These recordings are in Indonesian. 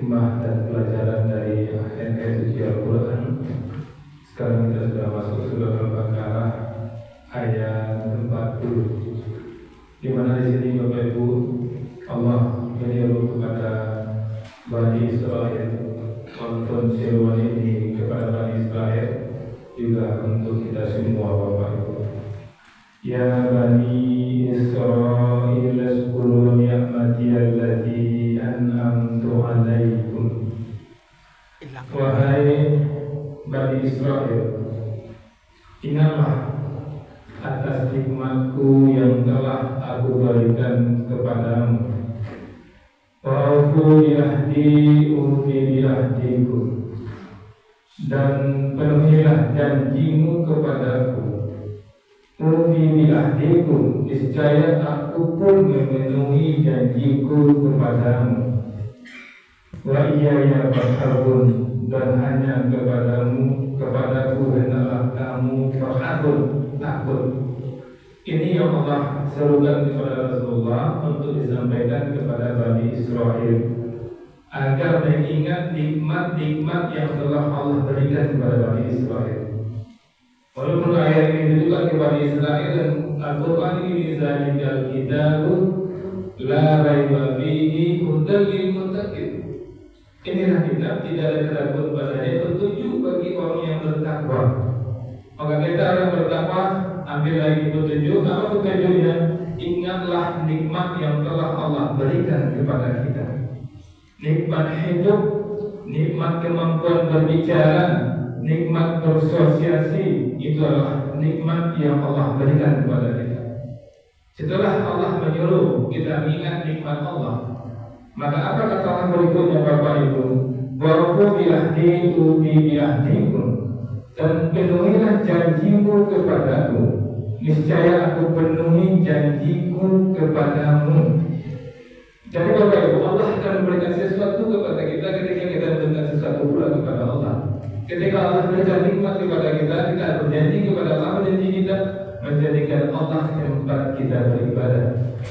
hikmah dan pelajaran dari ayat-ayat suci Al-Quran. Sekarang kita sudah masuk surah Al-Baqarah ayat 40, di mana di sini Bapak Ibu Allah menyeru kepada Bani Israel, konfirmasi seruan ini kepada Bani Israel juga untuk kita semua Bapak Ibu. Ya Bani Israel, azkuru ni'mati allati an'amtu 'alaikum. Wahai Bani Israel, ingatlah atas nikmatku yang telah aku berikan kepadamu. Wa'ufu bi'ahdi ufi bi'ahdikum, dan penuhilah janjimu kepadaku. Ufi bi'ahdikum, niscaya aku pun memenuhi janjiku kepadamu. Wa iyaya farhabun, dan hanya kepadaku hendaklah kamu farhabun, takut. Ini yang Allah serukan kepada Rasulullah untuk disampaikan kepada Bani Israel agar mengingat nikmat-nikmat yang telah Allah berikan kepada Bani Israel. Walaupun ayat ini ditujukan kepada Bani Israel dan Al-Quran ini zalikal kitabu la raiba fihi hudal lil muttaqin. Inilah kitab, tidak ada keraguan padanya, petunjuk bagi orang yang bertakwa. Maka kita orang bertakwa, ambil lagi petunjuk. Apa petunjuknya? Ingatlah nikmat yang telah Allah berikan kepada kita. Nikmat hidup, nikmat kemampuan berbicara, nikmat bersosiasi, itu adalah nikmat yang Allah berikan kepada kita. Setelah Allah menyuruh kita ingat nikmat Allah, maka apa kata Allah berikutnya Bapak Ibu? Wa'ufu bi'ahdi ufi bi'ahdikum, dan penuhilah janjimu kepadaku, niscaya aku penuhi janjiku kepadamu. Jadi Bapak Ibu, Allah akan memberikan sesuatu kepada kita ketika kita memberikan sesuatu pula kepada Allah. Ketika Allah berikan nikmat kepada kita, kita berjanji kepada Allah, berjanji kita menjadikan Allah tempat kita beribadah,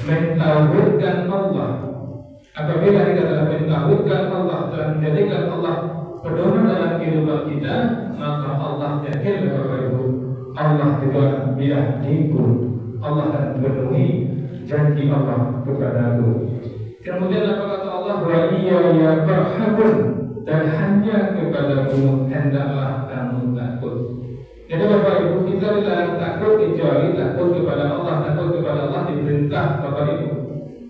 mentauhidkan Allah. Apabila kita telah mentauhidkan Allah, telah menjadikan Allah pedoman dalam kehidupan kita, maka Allah yakin Bapak Ibu, Allah juga bi'ahdikum, Allah akan memenuhi janji Allah kepadaku. Kemudian apa kata Allah? Wa iyaya farhabun, dan hanya kepadamu hendaklah kamu takut. Jadi Bapak Ibu, kita dilarang takut kecuali takut kepada Allah. Takut kepada Allah diperintah Bapak Ibu.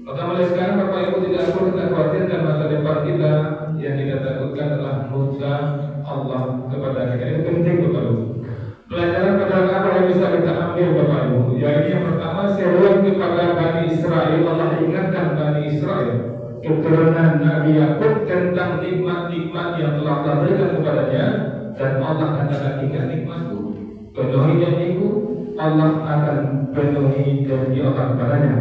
Maka mulai sekarang Bapak Ibu tidak perlu kita khawatirkan masa depan kita. Yang kita takutkan adalah murka Allah kepada kita. Itu penting Bapak Ibu. Pelajaran pada apa yang bisa kita ambil Bapak Ibu? Yaitu yang pertama, seruan kepada Bani Israel. Allah ingatkan Bani Israel, keturunan Nabi Yakub, tentang nikmat-nikmat yang telah Allah berikan kepadanya. Dan Allah katakan, ingat nikmatku, penuhi janjiku, Allah akan penuhi janji Allah kepadanya.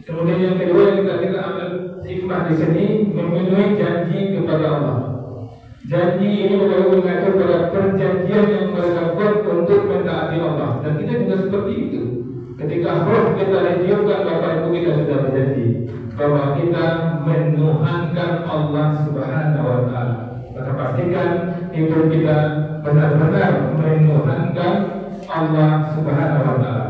Kemudian yang kedua yang kita ambil hikmah di sini, memenuhi janji kepada Allah. Janji ini mengatur pada perjanjian yang mereka buat untuk mentaati Allah. Dan kita juga seperti itu. Ketika roh kita ditiupkan Bapak Ibu, kita sudah berjanji bahwa kita menuhankan Allah Subhanahu wa Ta'ala. Maka pastikan hidup kita benar-benar menuhankan Allah Subhanahu wa Ta'ala.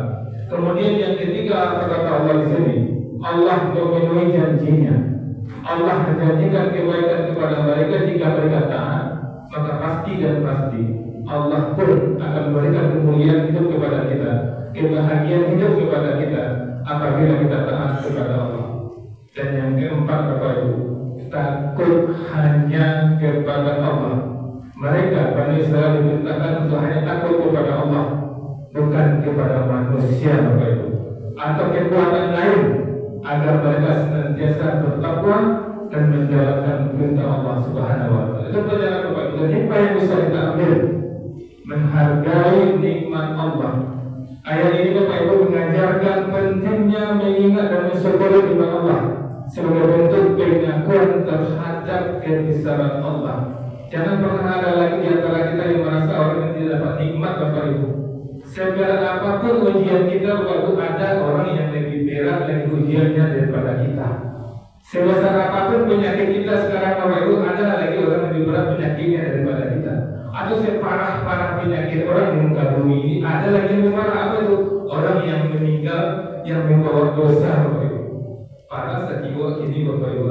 Kemudian yang ketiga, kata Allah di sini, Allah memenuhi janjinya. Allah menjanjikan kebaikan kepada mereka jika mereka taat, maka pasti dan pasti Allah pun akan memberikan kemuliaan hidup kepada kita, kebahagiaan hidup kepada kita apabila kita taat kepada Allah. Dan yang keempat Bapak Ibu, takut hanya kepada Allah. Mereka Bani Israel dimintakan untuk hanya takut kepada Allah, bukan kepada manusia Bapak Ibu atau kekuatan lain, agar mereka senantiasa bertakwa dan menjalankan perintah Allah Subhanahu wa Ta'ala. Itu pelajaran Bapak Ibu. Dan hikmah yang bisa kita ambil, menghargai nikmat Allah. Ayat ini Bapak Ibu mengajarkan pentingnya mengingat dan mensyukuri nikmat Allah sebagai bentuk pengakuan terhadap kebesaran Allah. Jangan pernah ada lagi di antara kita yang merasa orang yang tidak dapat nikmat Bapak Ibu. Seberat apapun ujian kita, Bapak Ibu, ada orang yang lebih berat lagi ujiannya daripada kita. Sebesar apapun Walaupun penyakit kita sekarang Bapak Ibu, ada lagi orang lebih berat penyakitnya daripada kita. Atau separah-parah penyakit orang di muka bumi ini, ada lagi yang lebih parah. Apa itu? Orang yang meninggal yang membawa dosa Bapak Ibu. Para setiwa kini Bapak Ibu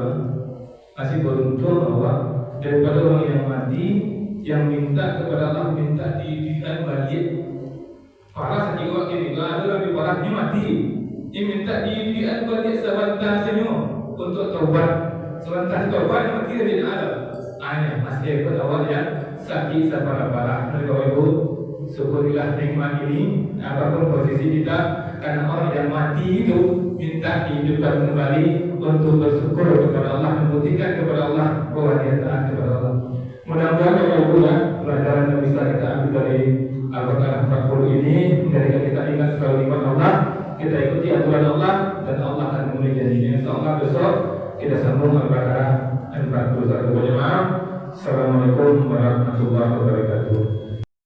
masih beruntung bahwa daripada orang yang mati yang minta kepada Allah minta diizinkan balik. Para setiwa kini ada lebih parahnya mati. Dia minta diizinkan balik sebentar senyum untuk taubat. Sebentar taubat mati dia tidak ada. Hanya masih hebat awal yang sakit separah-parah. Bapak Ibu, syukurilah nikmat ini. Apapun posisi kita, karena orang yang mati itu minta dihidupkan kembali untuk bersyukur kepada Allah, membuktikan kepada Allah bahwa dia taat kepada Allah. Mudah-mudahan Bapak Ibu pelajaran yang bisa kita ambil dari Al-Baqarah 40 ini, ketika kita ingat selalu nikmat Allah, kita ikuti aturan Allah dan Allah akan memenuhi janjinya. Insyaallah besok kita sambung Al-Baqarah 41. Assalamualaikum warahmatullahi wabarakatuh.